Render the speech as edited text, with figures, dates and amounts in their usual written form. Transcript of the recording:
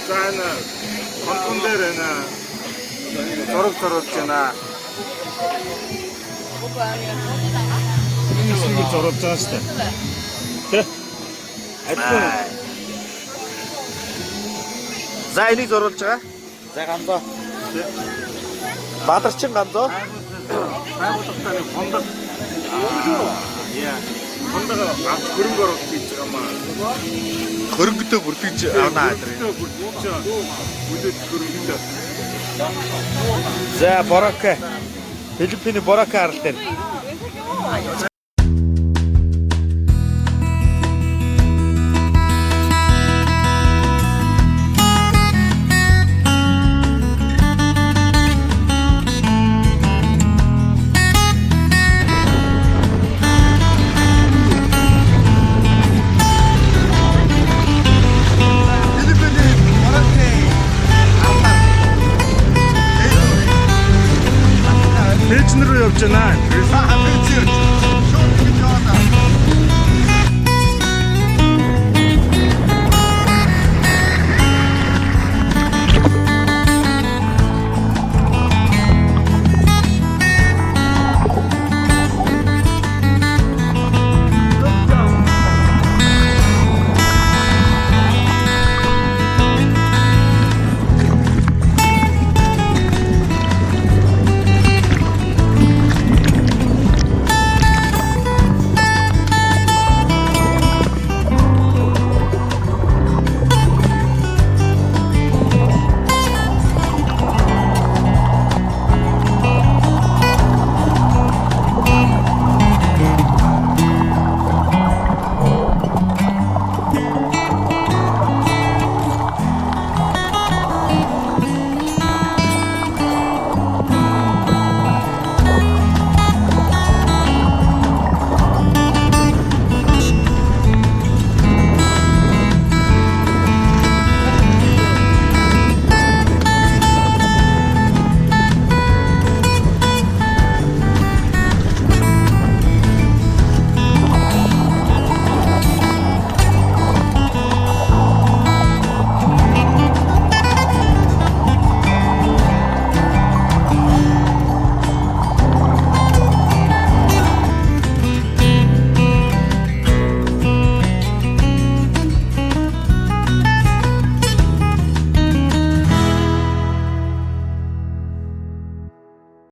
자는 건데레는 저럽저럽잖아. 이게 저럽잖아. 그래. За энийг зурулж байгаа. За ганцоо. Бадарчин ганцоо. хайбутагтаны хондог. Яа. Хондогоо хөрөнгө оруулалт хийж байгаа маа. Хөрөнгөтэй бүртгэж авнаа. Бүлэт хөрөнгөтэй. За Борока. Филиппиний Борока арал дээр. Хэлж нэрөө явж байна.